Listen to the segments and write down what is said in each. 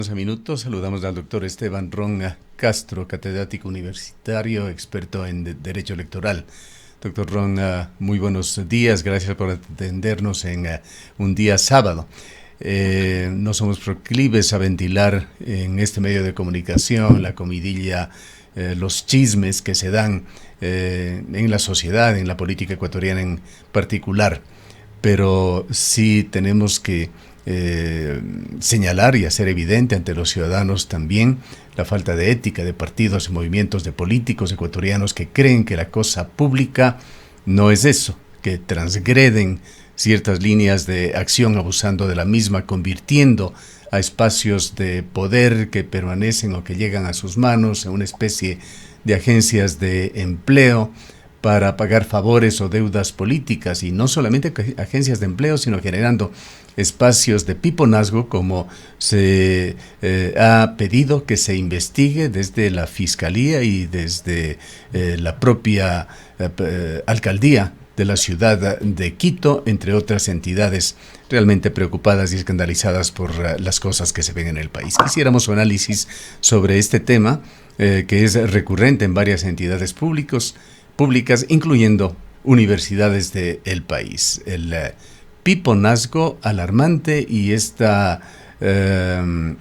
Minutos a Minutos. Saludamos al doctor Esteban Ron Castro, catedrático universitario, experto en Derecho Electoral. Doctor Ron, muy buenos días. Gracias por atendernos en un día sábado. No somos proclives a ventilar en este medio de comunicación la comidilla, los chismes que se dan en la sociedad, en la política ecuatoriana en particular. Pero sí tenemos que señalar y hacer evidente ante los ciudadanos también la falta de ética de partidos y movimientos de políticos ecuatorianos que creen que la cosa pública no es eso, que transgreden ciertas líneas de acción abusando de la misma, convirtiendo a espacios de poder que permanecen o que llegan a sus manos en una especie de agencias de empleo para pagar favores o deudas políticas, y no solamente agencias de empleo, sino generando espacios de piponazgo, como se ha pedido que se investigue desde la Fiscalía y desde la propia alcaldía de la ciudad de Quito, entre otras entidades realmente preocupadas y escandalizadas por las cosas que se ven en el país. Quisiéramos su análisis sobre este tema, que es recurrente en varias entidades públicas, incluyendo universidades del país. El piponazgo alarmante y esta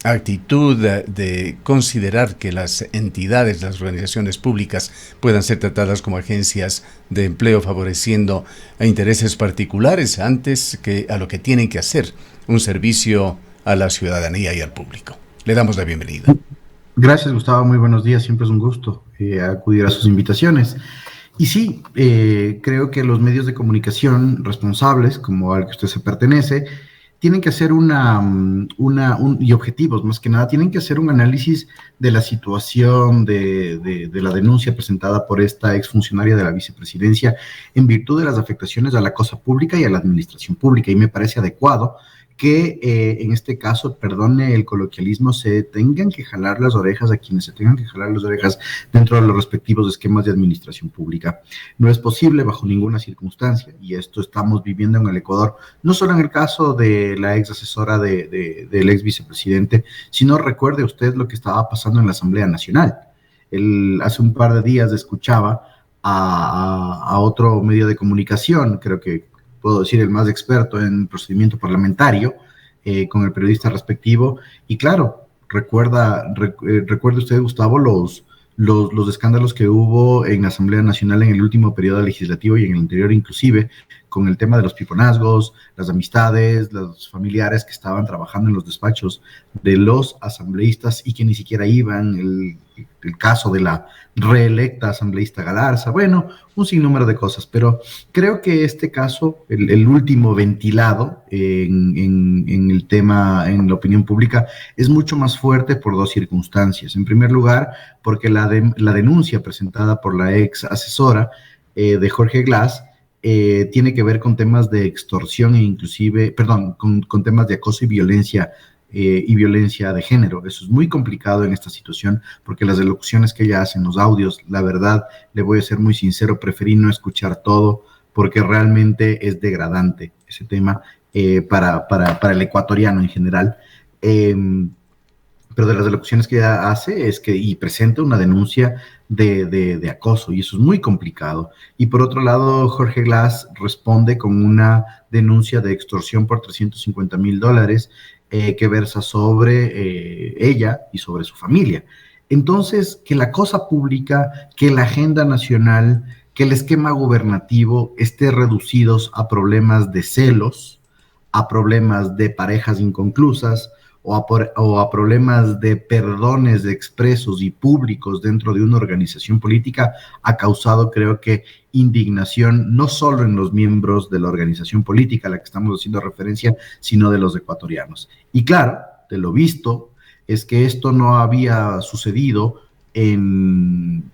actitud de considerar que las entidades, las organizaciones públicas puedan ser tratadas como agencias de empleo, favoreciendo a intereses particulares antes que a lo que tienen que hacer, un servicio a la ciudadanía y al público. Le damos la bienvenida. Gracias, Gustavo. Muy buenos días. Siempre es un gusto acudir a sus invitaciones. Y sí, creo que los medios de comunicación responsables, como al que usted se pertenece, tienen que hacer y objetivos, más que nada, tienen que hacer un análisis de la situación de la denuncia presentada por esta exfuncionaria de la vicepresidencia en virtud de las afectaciones a la cosa pública y a la administración pública. Y me parece adecuado que en este caso, perdone el coloquialismo, se tengan que jalar las orejas a quienes se tengan que jalar las orejas dentro de los respectivos esquemas de administración pública. No es posible bajo ninguna circunstancia, y esto estamos viviendo en el Ecuador, no solo en el caso de la ex asesora del ex vicepresidente, sino recuerde usted lo que estaba pasando en la Asamblea Nacional. Hace un par de días escuchaba a otro medio de comunicación, creo que puedo decir el más experto en procedimiento parlamentario, con el periodista respectivo, y claro, recuerde usted, Gustavo, los escándalos que hubo en la Asamblea Nacional en el último periodo legislativo y en el anterior inclusive, con el tema de los piponazgos, las amistades, los familiares que estaban trabajando en los despachos de los asambleístas y que ni siquiera iban, el caso de la reelecta asambleísta Galarza, bueno, un sinnúmero de cosas, pero creo que este caso, el último ventilado en el tema, en la opinión pública, es mucho más fuerte por dos circunstancias. En primer lugar, porque la denuncia presentada por la ex asesora de Jorge Glass tiene que ver con temas de extorsión e inclusive, con temas de acoso y violencia de género. Eso es muy complicado en esta situación porque las elocuciones que ella hace en los audios, la verdad, le voy a ser muy sincero, preferí no escuchar todo porque realmente es degradante ese tema para el ecuatoriano en general. Pero de las elocuciones que ella hace y presenta una denuncia de acoso, y eso es muy complicado. Y por otro lado, Jorge Glass responde con una denuncia de extorsión por $350,000 que versa sobre ella y sobre su familia. Entonces, que la cosa pública, que la agenda nacional, que el esquema gubernativo esté reducidos a problemas de celos, a problemas de parejas inconclusas, o a problemas de perdones expresos y públicos dentro de una organización política, ha causado, creo que, indignación no solo en los miembros de la organización política a la que estamos haciendo referencia, sino de los ecuatorianos. Y claro, de lo visto, es que esto no había sucedido bueno,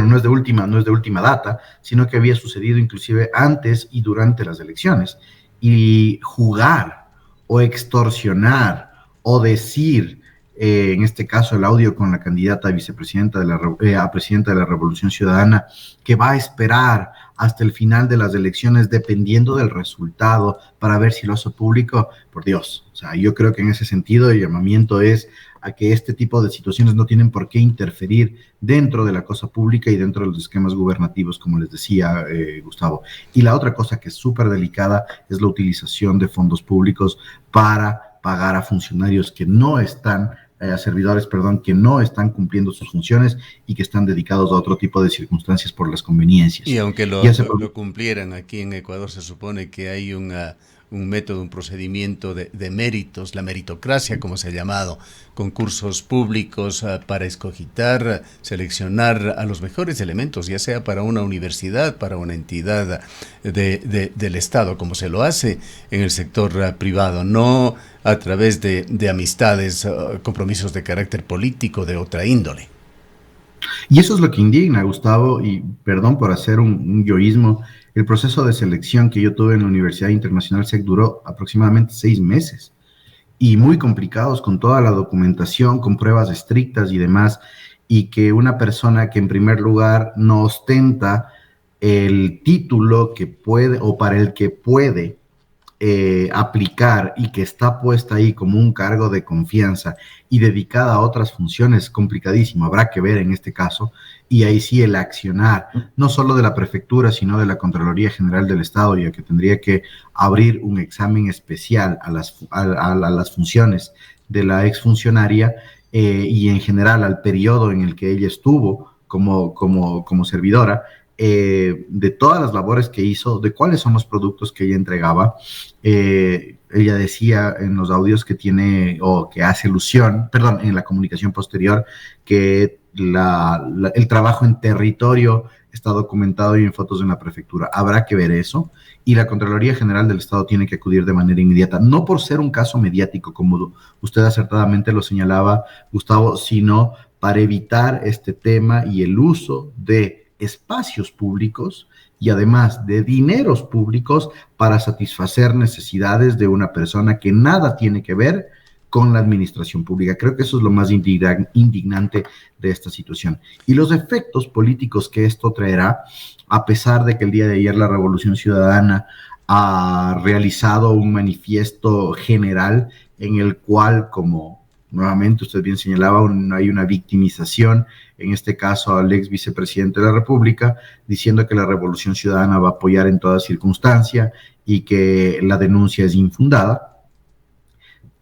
no es de última data, sino que había sucedido inclusive antes y durante las elecciones. Y jugar o extorsionar o decir, en este caso el audio con la candidata a vicepresidenta a presidenta de la Revolución Ciudadana, que va a esperar hasta el final de las elecciones, dependiendo del resultado, para ver si lo hace público, por Dios. O sea, yo creo que en ese sentido el llamamiento es a que este tipo de situaciones no tienen por qué interferir dentro de la cosa pública y dentro de los esquemas gubernativos, como les decía Gustavo. Y la otra cosa que es súper delicada es la utilización de fondos públicos para pagar a funcionarios que no están, a servidores, perdón, que no están cumpliendo sus funciones y que están dedicados a otro tipo de circunstancias por las conveniencias. Y aunque lo cumplieran, aquí en Ecuador se supone que hay un método, un procedimiento de méritos, la meritocracia, como se ha llamado, concursos públicos para escogitar, seleccionar a los mejores elementos, ya sea para una universidad, para una entidad del Estado, como se lo hace en el sector privado, no a través de amistades, compromisos de carácter político de otra índole. Y eso es lo que indigna, Gustavo, y perdón por hacer un yoísmo, el proceso de selección que yo tuve en la Universidad Internacional SEC duró aproximadamente 6 meses y muy complicados con toda la documentación, con pruebas estrictas y demás, y que una persona que en primer lugar no ostenta el título que puede o para el que puede aplicar y que está puesta ahí como un cargo de confianza y dedicada a otras funciones, complicadísimo, habrá que ver en este caso, y ahí sí el accionar, no solo de la prefectura, sino de la Contraloría General del Estado, ya que tendría que abrir un examen especial a las funciones de la exfuncionaria y en general al periodo en el que ella estuvo como servidora, de todas las labores que hizo, de cuáles son los productos que ella entregaba. Ella decía en los audios que tiene o que hace alusión, perdón, en la comunicación posterior, que el trabajo en territorio está documentado y en fotos en la prefectura. Habrá que ver eso y la Contraloría General del Estado tiene que acudir de manera inmediata, no por ser un caso mediático, como usted acertadamente lo señalaba, Gustavo, sino para evitar este tema y el uso de espacios públicos y además de dineros públicos para satisfacer necesidades de una persona que nada tiene que ver con la administración pública. Creo que eso es lo más indignante de esta situación. Y los efectos políticos que esto traerá, a pesar de que el día de ayer la Revolución Ciudadana ha realizado un manifiesto general en el cual, como nuevamente usted bien señalaba, hay una victimización, en este caso al ex vicepresidente de la República, diciendo que la Revolución Ciudadana va a apoyar en toda circunstancia y que la denuncia es infundada.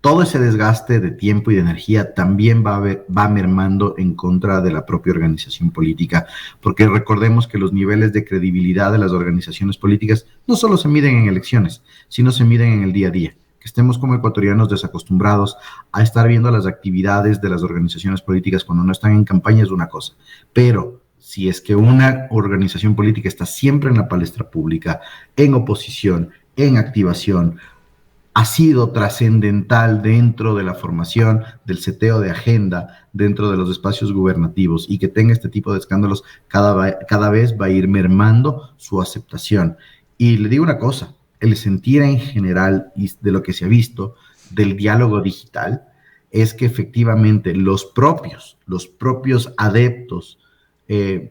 Todo ese desgaste de tiempo y de energía también va mermando en contra de la propia organización política, porque recordemos que los niveles de credibilidad de las organizaciones políticas no solo se miden en elecciones, sino se miden en el día a día. Que estemos como ecuatorianos desacostumbrados a estar viendo las actividades de las organizaciones políticas cuando no están en campaña es una cosa, pero si es que una organización política está siempre en la palestra pública, en oposición, en activación, ha sido trascendental dentro de la formación del seteo de agenda, dentro de los espacios gubernativos, y que tenga este tipo de escándalos cada vez va a ir mermando su aceptación. Y le digo una cosa, el sentir en general y de lo que se ha visto del diálogo digital es que efectivamente los propios adeptos,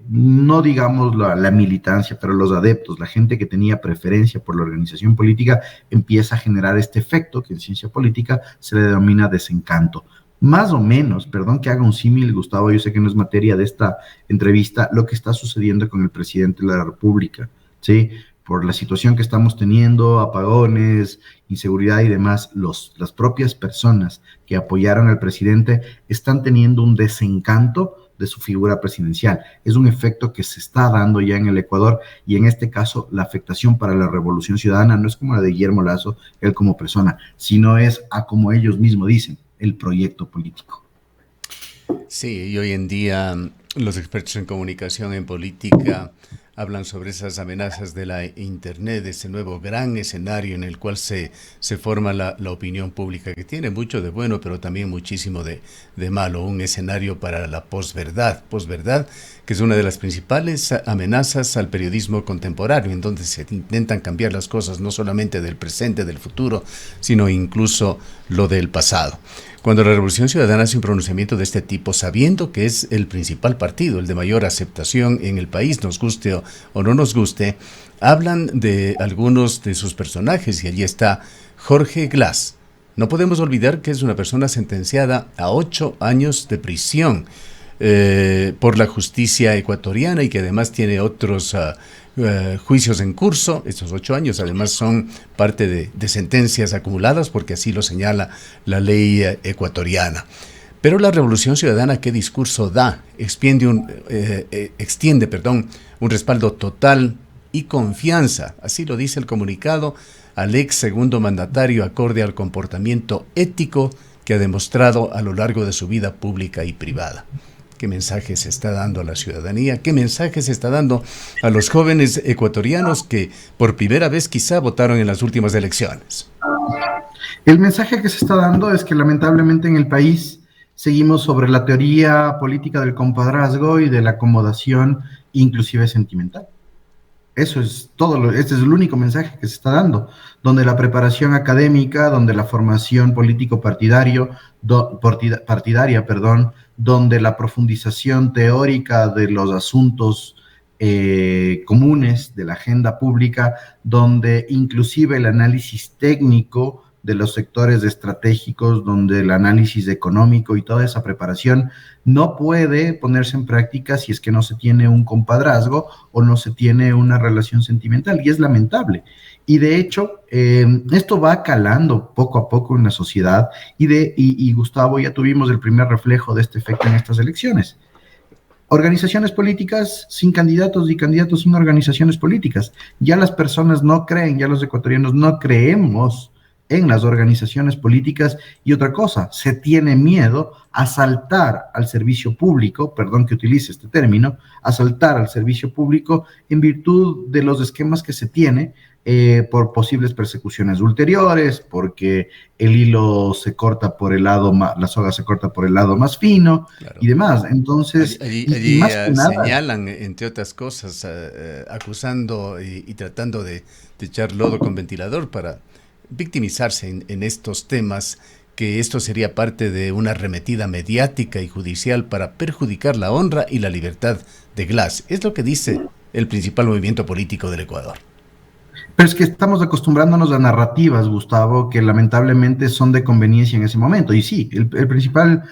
no digamos la militancia, pero los adeptos, la gente que tenía preferencia por la organización política, empieza a generar este efecto que en ciencia política se le denomina desencanto. Más o menos, perdón que haga un símil, Gustavo, yo sé que no es materia de esta entrevista, lo que está sucediendo con el presidente de la República, ¿sí? Por la situación que estamos teniendo, apagones, inseguridad y demás, las propias personas que apoyaron al presidente están teniendo un desencanto de su figura presidencial. Es un efecto que se está dando ya en el Ecuador y en este caso la afectación para la Revolución Ciudadana no es como la de Guillermo Lasso, él como persona, sino es a como ellos mismos dicen, el proyecto político. Sí, y hoy en día los expertos en comunicación, en política, hablan sobre esas amenazas de la Internet, de ese nuevo gran escenario en el cual se forma la opinión pública, que tiene mucho de bueno, pero también muchísimo de malo. Un escenario para la posverdad, que es una de las principales amenazas al periodismo contemporáneo, en donde se intentan cambiar las cosas, no solamente del presente, del futuro, sino incluso lo del pasado. Cuando la Revolución Ciudadana hace un pronunciamiento de este tipo, sabiendo que es el principal partido, el de mayor aceptación en el país, nos guste o no nos guste, hablan de algunos de sus personajes y allí está Jorge Glass. No podemos olvidar que es una persona sentenciada a 8 años de prisión por la justicia ecuatoriana y que además tiene otros juicios en curso. Estos 8 años además son parte de sentencias acumuladas porque así lo señala la ley ecuatoriana. Pero la Revolución Ciudadana, ¿qué discurso da? Extiende un respaldo total y confianza, así lo dice el comunicado, al ex segundo mandatario acorde al comportamiento ético que ha demostrado a lo largo de su vida pública y privada. ¿Qué mensaje se está dando a la ciudadanía? ¿Qué mensaje se está dando a los jóvenes ecuatorianos que por primera vez quizá votaron en las últimas elecciones? El mensaje que se está dando es que lamentablemente en el país seguimos sobre la teoría política del compadrazgo y de la acomodación, inclusive sentimental. Eso es todo, este es el único mensaje que se está dando, donde la preparación académica, donde la formación político-partidaria, donde la profundización teórica de los asuntos comunes de la agenda pública, donde inclusive el análisis técnico de los sectores estratégicos, donde el análisis económico y toda esa preparación no puede ponerse en práctica si es que no se tiene un compadrazgo o no se tiene una relación sentimental, y es lamentable. Y de hecho, esto va calando poco a poco en la sociedad, y Gustavo, ya tuvimos el primer reflejo de este efecto en estas elecciones. Organizaciones políticas sin candidatos y candidatos sin organizaciones políticas. Ya las personas no creen, ya los ecuatorianos no creemos en las organizaciones políticas, y otra cosa, se tiene miedo a saltar al servicio público, perdón que utilice este término, a saltar al servicio público en virtud de los esquemas que se tiene por posibles persecuciones ulteriores, porque el hilo se corta por el lado la soga se corta por el lado más fino, claro, y demás. Entonces, allí más que nada, señalan, entre otras cosas, acusando y tratando de echar lodo con ventilador para victimizarse en estos temas, que esto sería parte de una arremetida mediática y judicial para perjudicar la honra y la libertad de Glass. Es lo que dice el principal movimiento político del Ecuador. Pero es que estamos acostumbrándonos a narrativas, Gustavo, que lamentablemente son de conveniencia en ese momento. Y sí, el principal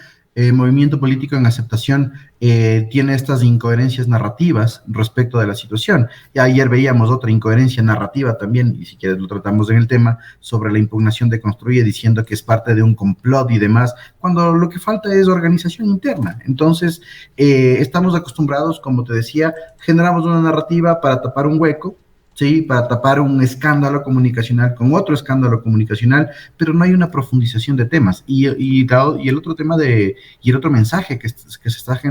movimiento político en aceptación tiene estas incoherencias narrativas respecto de la situación. Y ayer veíamos otra incoherencia narrativa también, y si quieres lo tratamos en el tema, sobre la impugnación de Construye, diciendo que es parte de un complot y demás, cuando lo que falta es organización interna. Entonces, estamos acostumbrados, como te decía, generamos una narrativa para tapar un hueco, ¿sí? Para tapar un escándalo comunicacional con otro escándalo comunicacional, pero no hay una profundización de temas. Y el otro tema y el otro mensaje que se está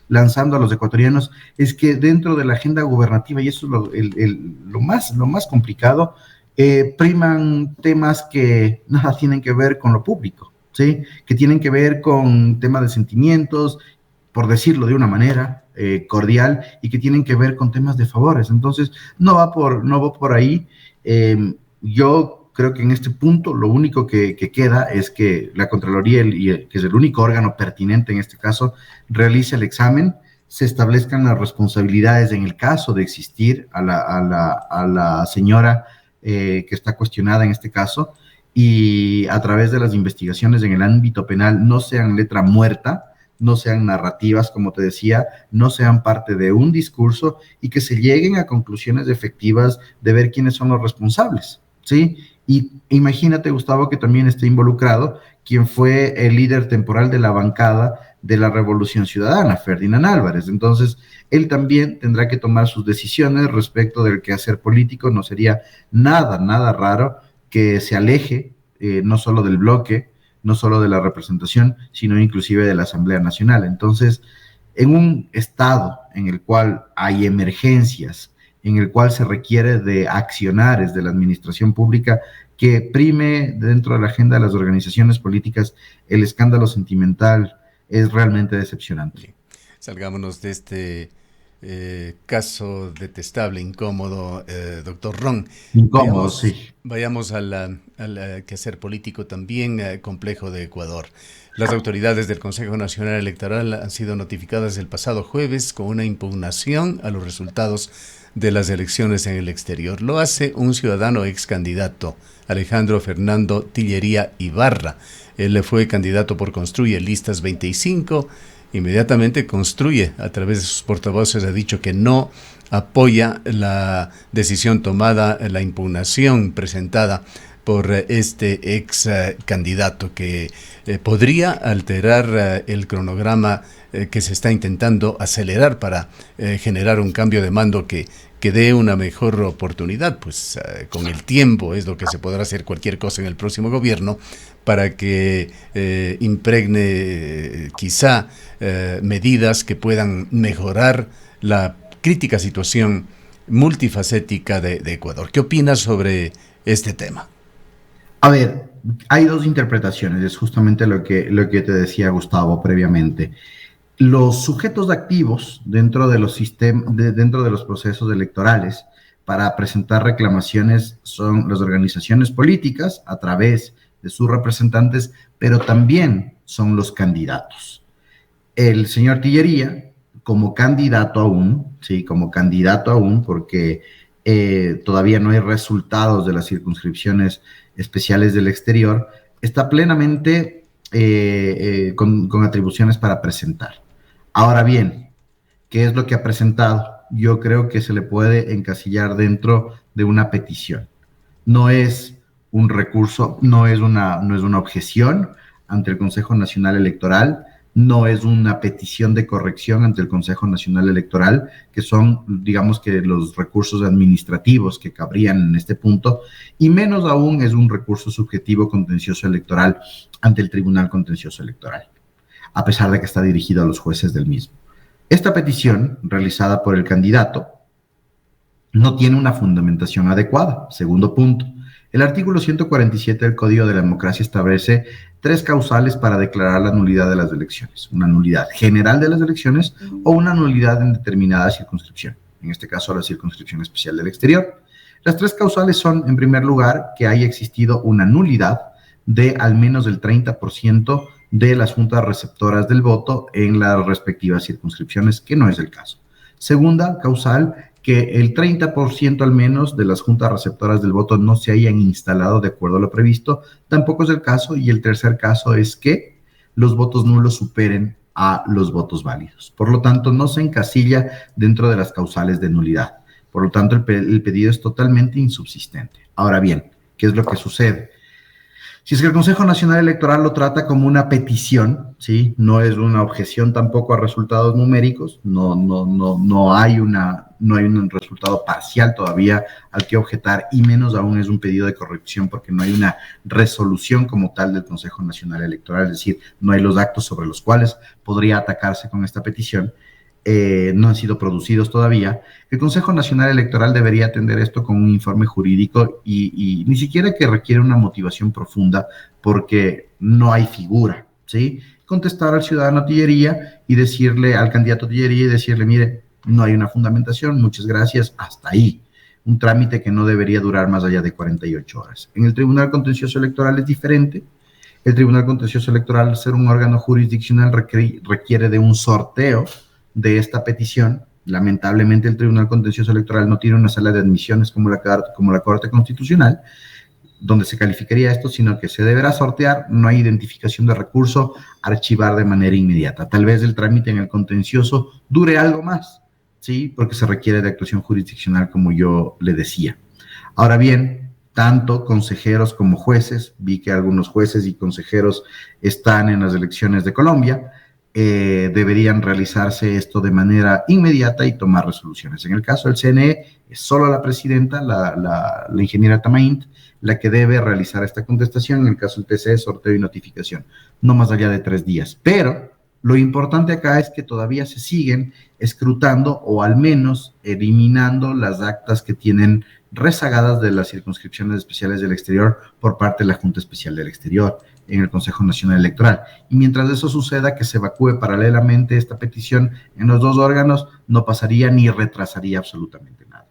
lanzando a los ecuatorianos es que dentro de la agenda gubernativa, y eso es lo más complicado, priman temas que nada tienen que ver con lo público, ¿sí? Que tienen que ver con temas de sentimientos, por decirlo de una manera cordial, y que tienen que ver con temas de favores. Entonces, no va por ahí. Yo creo que en este punto lo único que queda es que la Contraloría, que es el único órgano pertinente en este caso, realice el examen, se establezcan las responsabilidades en el caso de existir a la señora que está cuestionada en este caso, y a través de las investigaciones en el ámbito penal no sean letra muerta, no sean narrativas, como te decía, no sean parte de un discurso, y que se lleguen a conclusiones efectivas de ver quiénes son los responsables, ¿sí? Y imagínate, Gustavo, que también esté involucrado quien fue el líder temporal de la bancada de la Revolución Ciudadana, Ferdinand Álvarez. Entonces, él también tendrá que tomar sus decisiones respecto del quehacer político. No sería nada raro que se aleje, no solo del bloque, no solo de la representación, sino inclusive de la Asamblea Nacional. Entonces, en un estado en el cual hay emergencias, en el cual se requiere de accionares de la administración pública, que prime dentro de la agenda de las organizaciones políticas el escándalo sentimental, es realmente decepcionante. Salgámonos de este caso detestable, incómodo, doctor Ron. Incómodo, sí. Vayamos al quehacer político también complejo de Ecuador. Las autoridades del Consejo Nacional Electoral han sido notificadas el pasado jueves con una impugnación a los resultados de las elecciones en el exterior. Lo hace un ciudadano ex candidato, Alejandro Fernando Tillería Ibarra. Él fue candidato por Construye Listas 25. Inmediatamente Construye, a través de sus portavoces, ha dicho que no apoya la decisión tomada, la impugnación presentada por este ex candidato, que podría alterar el cronograma que se está intentando acelerar para generar un cambio de mando que dé una mejor oportunidad. Pues con el tiempo es lo que se podrá hacer cualquier cosa en el próximo gobierno para que impregne quizá medidas que puedan mejorar la crítica situación multifacética de Ecuador. ¿Qué opinas sobre este tema? A ver, hay dos interpretaciones, es justamente lo que te decía Gustavo previamente. Los sujetos activos dentro de los dentro de los procesos electorales para presentar reclamaciones son las organizaciones políticas a través de sus representantes, pero también son los candidatos. El señor Tillería, como candidato aún, sí, como candidato aún, porque todavía no hay resultados de las circunscripciones especiales del exterior, está plenamente con atribuciones para presentar. Ahora bien, ¿qué es lo que ha presentado? Yo creo que se le puede encasillar dentro de una petición. No es un recurso, no es una objeción ante el Consejo Nacional Electoral, no es una petición de corrección ante el Consejo Nacional Electoral, que son, digamos que los recursos administrativos que cabrían en este punto, y menos aún es un recurso subjetivo contencioso electoral ante el Tribunal Contencioso Electoral, a pesar de que está dirigido a los jueces del mismo. Esta petición, realizada por el candidato, no tiene una fundamentación adecuada. Segundo punto, el artículo 147 del Código de la Democracia establece 3 causales para declarar la nulidad de las elecciones: una nulidad general de las elecciones o una nulidad en determinada circunscripción, en este caso la circunscripción especial del exterior. Las 3 causales son, en primer lugar, que haya existido una nulidad de al menos el 30% de las juntas receptoras del voto en las respectivas circunscripciones, que no es el caso. Segunda causal, que el 30% al menos de las juntas receptoras del voto no se hayan instalado de acuerdo a lo previsto, tampoco es el caso. Y el tercer caso es que los votos nulos superen a los votos válidos. Por lo tanto, no se encasilla dentro de las causales de nulidad. Por lo tanto, el pedido es totalmente insubsistente. Ahora bien, ¿qué es lo que sucede? Si es que el Consejo Nacional Electoral lo trata como una petición, ¿sí? No es una objeción tampoco a resultados numéricos, no hay un resultado parcial todavía al que objetar, y menos aún es un pedido de corrección porque no hay una resolución como tal del Consejo Nacional Electoral, es decir, no hay los actos sobre los cuales podría atacarse con esta petición. No han sido producidos todavía. El Consejo Nacional Electoral debería atender esto con un informe jurídico y ni siquiera que requiere una motivación profunda, porque no hay figura, ¿sí? Contestar al ciudadano Tillería y decirle, al candidato Tillería, y decirle, mire, no hay una fundamentación, muchas gracias, hasta ahí. Un trámite que no debería durar más allá de 48 horas. En el Tribunal Contencioso Electoral es diferente. El Tribunal Contencioso Electoral, al ser un órgano jurisdiccional, requiere de un sorteo de esta petición. Lamentablemente, el Tribunal Contencioso Electoral no tiene una sala de admisiones como la Corte Constitucional, donde se calificaría esto, sino que se deberá sortear, no hay identificación de recurso, archivar de manera inmediata. Tal vez el trámite en el contencioso dure algo más, ¿sí? Porque se requiere de actuación jurisdiccional, como yo le decía. Ahora bien, tanto consejeros como jueces, vi que algunos jueces y consejeros están en las elecciones de Colombia, deberían realizarse esto de manera inmediata y tomar resoluciones. En el caso del CNE, es solo la presidenta, la ingeniera Tamaint, la que debe realizar esta contestación. En el caso del TCE, sorteo y notificación, no más allá de 3 días. Pero lo importante acá es que todavía se siguen escrutando o al menos eliminando las actas que tienen rezagadas de las circunscripciones especiales del exterior por parte de la Junta Especial del Exterior. en el Consejo Nacional Electoral. Y mientras eso suceda, que se evacúe paralelamente esta petición en los dos órganos, no pasaría ni retrasaría absolutamente nada.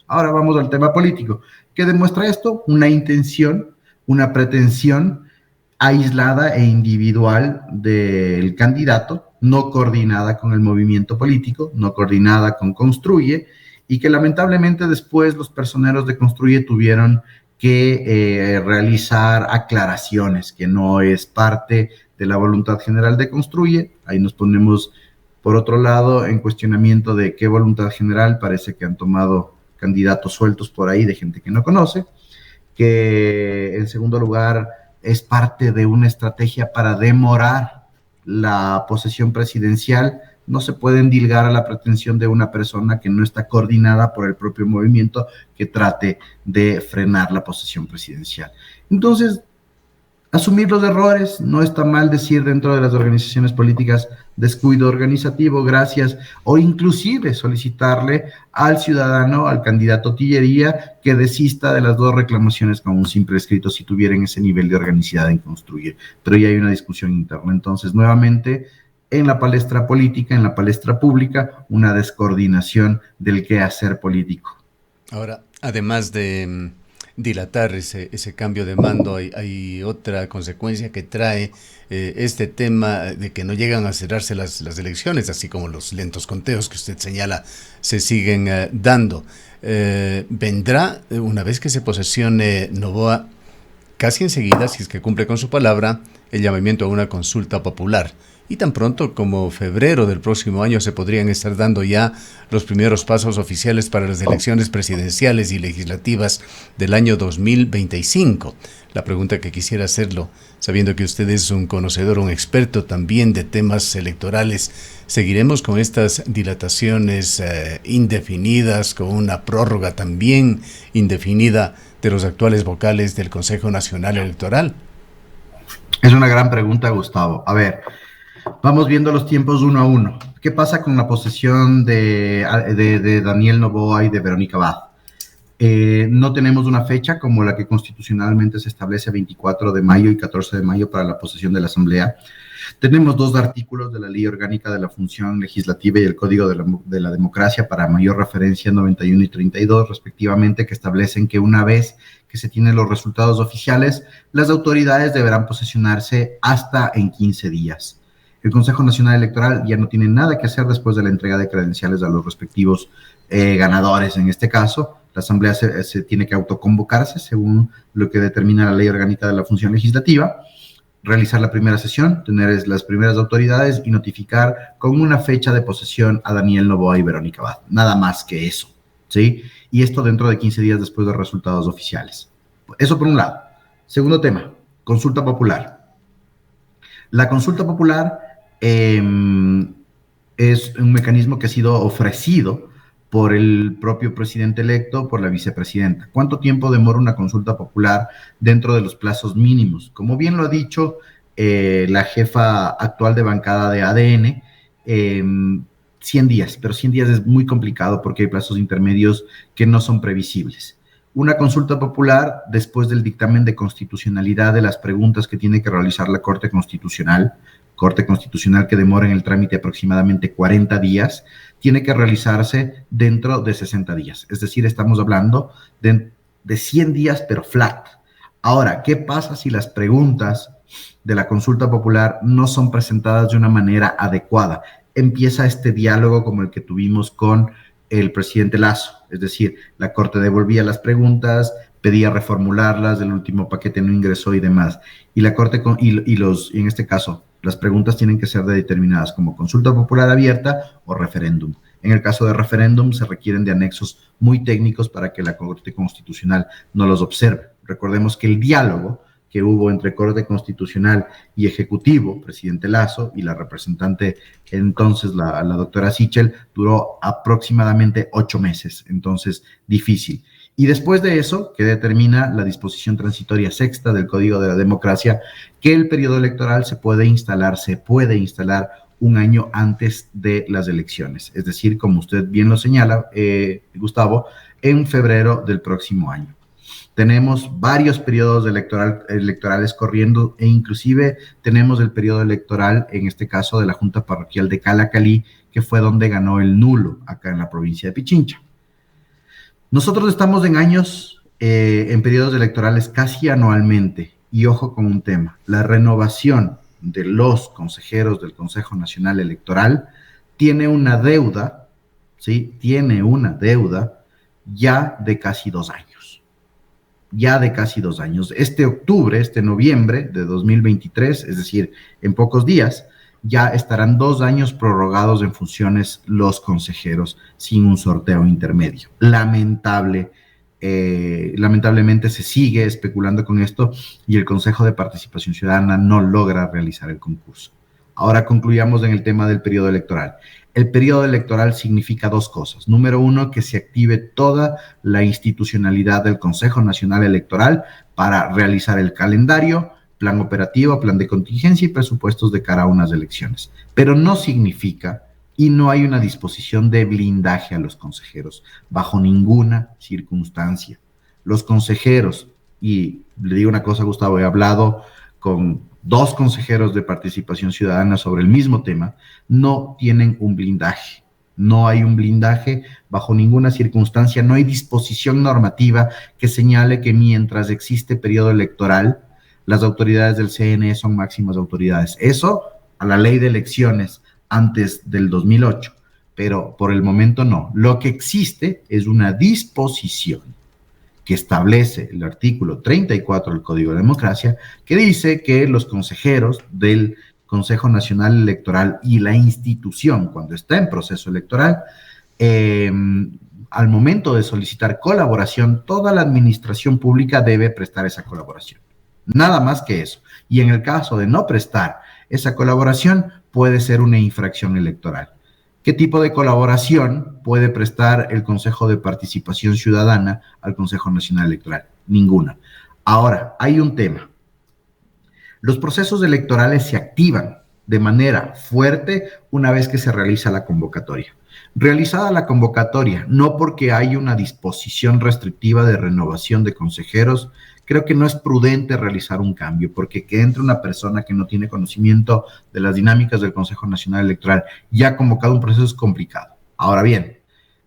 Ahora vamos al tema político. ¿Qué demuestra esto? Una intención, una pretensión aislada e individual del candidato, no coordinada con el movimiento político, no coordinada con Construye, y que lamentablemente después los personeros de Construye tuvieron que realizar aclaraciones, que no es parte de la voluntad general de Construye. Ahí nos ponemos, por otro lado, en cuestionamiento de qué voluntad general. Parece que han tomado candidatos sueltos por ahí de gente que no conoce, que en segundo lugar es parte de una estrategia para demorar la posesión presidencial. No se puede endilgar a la pretensión de una persona que no está coordinada por el propio movimiento que trate de frenar la posesión presidencial. Entonces, asumir los errores, no está mal decir dentro de las organizaciones políticas descuido organizativo, gracias, o inclusive solicitarle al ciudadano, al candidato Tillería, que desista de las dos reclamaciones con un simple escrito si tuvieran ese nivel de organicidad en Construye. Pero ya hay una discusión interna. Entonces, nuevamente, en la palestra política, en la palestra pública, una descoordinación del quehacer político. Ahora, además de dilatar ese cambio de mando, hay otra consecuencia que trae este tema de que no llegan a cerrarse las elecciones, así como los lentos conteos que usted señala se siguen dando. Vendrá, una vez que se posesione Noboa, casi enseguida, si es que cumple con su palabra, el llamamiento a una consulta popular. Y tan pronto como febrero del próximo año se podrían estar dando ya los primeros pasos oficiales para las elecciones presidenciales y legislativas del año 2025. La pregunta que quisiera hacerlo, sabiendo que usted es un conocedor, un experto también de temas electorales, ¿seguiremos con estas dilataciones indefinidas, con una prórroga también indefinida de los actuales vocales del Consejo Nacional Electoral? Es una gran pregunta, Gustavo. A ver, vamos viendo los tiempos uno a uno. ¿Qué pasa con la posesión de Daniel Noboa y de Verónica Abad? No tenemos una fecha como la que constitucionalmente se establece, 24 de mayo y 14 de mayo para la posesión de la Asamblea. Tenemos dos artículos de la Ley Orgánica de la Función Legislativa y el Código de la Democracia para mayor referencia, 91 y 32 respectivamente, que establecen que una vez que se tienen los resultados oficiales, las autoridades deberán posesionarse hasta en 15 días. El Consejo Nacional Electoral ya no tiene nada que hacer después de la entrega de credenciales a los respectivos ganadores. En este caso, la Asamblea se tiene que autoconvocarse según lo que determina la Ley Orgánica de la Función Legislativa, realizar la primera sesión, tener las primeras autoridades y notificar con una fecha de posesión a Daniel Noboa y Verónica Abad. Nada más que eso, ¿sí? Y esto dentro de 15 días después de los resultados oficiales. Eso por un lado. Segundo tema, consulta popular. La consulta popular es un mecanismo que ha sido ofrecido por el propio presidente electo, por la vicepresidenta. ¿Cuánto tiempo demora una consulta popular dentro de los plazos mínimos? Como bien lo ha dicho la jefa actual de bancada de ADN, 100 días, pero 100 días es muy complicado porque hay plazos intermedios que no son previsibles. Una consulta popular, después del dictamen de constitucionalidad de las preguntas que tiene que realizar la Corte Constitucional que demora en el trámite aproximadamente 40 días, tiene que realizarse dentro de 60 días. Es decir, estamos hablando de 100 días, pero flat. Ahora, ¿qué pasa si las preguntas de la consulta popular no son presentadas de una manera adecuada? Empieza este diálogo como el que tuvimos con el presidente Lasso. Es decir, la Corte devolvía las preguntas, pedía reformularlas, el último paquete no ingresó y demás. Y la Corte, en este caso, las preguntas tienen que ser determinadas como consulta popular abierta o referéndum. En el caso de referéndum se requieren de anexos muy técnicos para que la Corte Constitucional no los observe. Recordemos que el diálogo que hubo entre Corte Constitucional y Ejecutivo, presidente Lasso, y la representante entonces, la doctora Sichel, duró aproximadamente 8 meses, entonces difícil. Y después de eso, que determina la disposición transitoria sexta del Código de la Democracia, que el periodo electoral se puede instalar un año antes de las elecciones. Es decir, como usted bien lo señala, Gustavo, en febrero del próximo año. Tenemos varios periodos electorales corriendo e inclusive tenemos el periodo electoral, en este caso de la Junta Parroquial de Calacalí, que fue donde ganó el nulo acá en la provincia de Pichincha. Nosotros estamos en años, en periodos electorales casi anualmente, y ojo con un tema, la renovación de los consejeros del Consejo Nacional Electoral tiene una deuda, ¿sí? Tiene una deuda ya de casi 2 años. Ya de casi 2 años. Este noviembre de 2023, es decir, en pocos días, ya estarán 2 años prorrogados en funciones los consejeros sin un sorteo intermedio. Lamentablemente se sigue especulando con esto y el Consejo de Participación Ciudadana no logra realizar el concurso. Ahora concluyamos en el tema del periodo electoral. El periodo electoral significa 2 cosas. Número 1, que se active toda la institucionalidad del Consejo Nacional Electoral para realizar el calendario, plan operativo, plan de contingencia y presupuestos de cara a unas elecciones. Pero no significa, y no hay una disposición de blindaje a los consejeros, bajo ninguna circunstancia. Los consejeros, y le digo una cosa, Gustavo, he hablado con 2 consejeros de Participación Ciudadana sobre el mismo tema, no tienen un blindaje. No hay un blindaje bajo ninguna circunstancia, no hay disposición normativa que señale que mientras existe periodo electoral, las autoridades del CNE son máximas autoridades. Eso a la ley de elecciones antes del 2008, pero por el momento no. Lo que existe es una disposición que establece el artículo 34 del Código de Democracia, que dice que los consejeros del Consejo Nacional Electoral y la institución, cuando está en proceso electoral, al momento de solicitar colaboración, toda la administración pública debe prestar esa colaboración. Nada más que eso. Y en el caso de no prestar esa colaboración, puede ser una infracción electoral. ¿Qué tipo de colaboración puede prestar el Consejo de Participación Ciudadana al Consejo Nacional Electoral? Ninguna. Ahora, hay un tema. Los procesos electorales se activan de manera fuerte una vez que se realiza la convocatoria. Realizada la convocatoria, no porque hay una disposición restrictiva de renovación de consejeros, creo que no es prudente realizar un cambio, porque que entre una persona que no tiene conocimiento de las dinámicas del Consejo Nacional Electoral ya convocado un proceso es complicado. Ahora bien,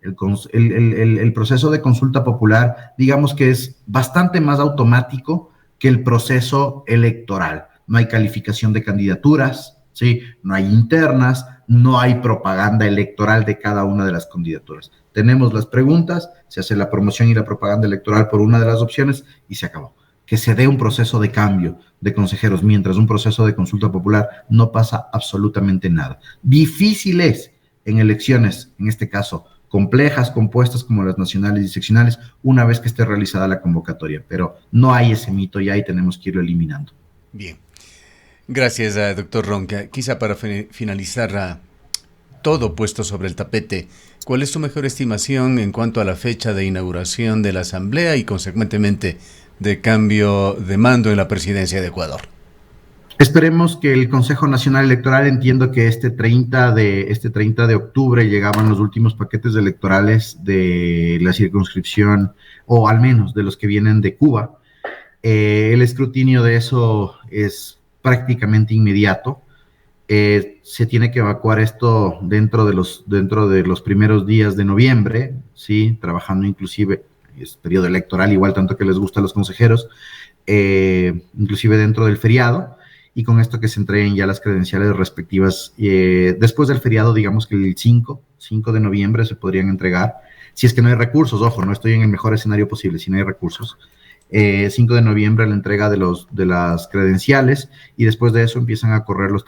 el proceso de consulta popular, digamos que es bastante más automático que el proceso electoral. No hay calificación de candidaturas, ¿sí? No hay internas, no hay propaganda electoral de cada una de las candidaturas. Tenemos las preguntas, se hace la promoción y la propaganda electoral por una de las opciones y se acabó. Que se dé un proceso de cambio de consejeros, mientras un proceso de consulta popular no pasa absolutamente nada. Difícil es en elecciones, en este caso, complejas, compuestas como las nacionales y seccionales, una vez que esté realizada la convocatoria, pero no hay ese mito ya y tenemos que irlo eliminando. Bien. Gracias, doctor Ronca. Quizá para finalizar todo puesto sobre el tapete, ¿cuál es su mejor estimación en cuanto a la fecha de inauguración de la Asamblea y, consecuentemente, de cambio de mando en la presidencia de Ecuador? Esperemos que el Consejo Nacional Electoral, entiendo que este 30 de octubre llegaban los últimos paquetes electorales de la circunscripción, o al menos de los que vienen de Cuba. El escrutinio de eso es prácticamente inmediato. Se tiene que evacuar esto dentro de los primeros días de noviembre, ¿sí? Trabajando inclusive, es periodo electoral igual tanto que les gusta a los consejeros, inclusive dentro del feriado, y con esto que se entreguen ya las credenciales respectivas. Después del feriado, digamos que el 5 de noviembre se podrían entregar, si es que no hay recursos, ojo, no estoy en el mejor escenario posible, si no hay recursos. 5 de noviembre la entrega de las credenciales y después de eso empiezan a correr los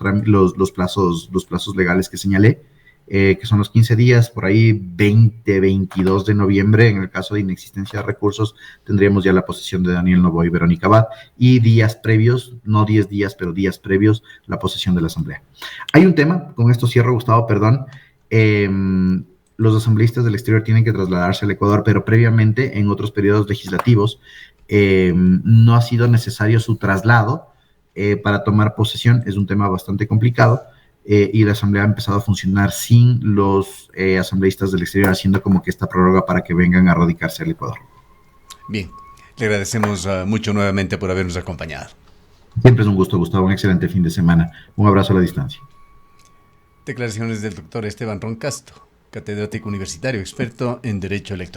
plazos legales que señalé, que son los 15 días, por ahí 22 de noviembre, en el caso de inexistencia de recursos, tendríamos ya la posesión de Daniel Noboa y Verónica Abad, y días previos, no 10 días, pero días previos, la posesión de la Asamblea. Hay un tema, con esto cierro, Gustavo, perdón, los asambleístas del exterior tienen que trasladarse al Ecuador, pero previamente, en otros periodos legislativos, no ha sido necesario su traslado para tomar posesión. Es un tema bastante complicado y la Asamblea ha empezado a funcionar sin los asambleístas del exterior, haciendo como que esta prórroga para que vengan a radicarse al Ecuador. Bien, Le agradecemos mucho nuevamente por habernos acompañado. Siempre es un gusto, Gustavo. Un excelente fin de semana. Un abrazo a la distancia. Declaraciones del doctor Esteban Ron Castro, catedrático universitario, experto en Derecho Electoral.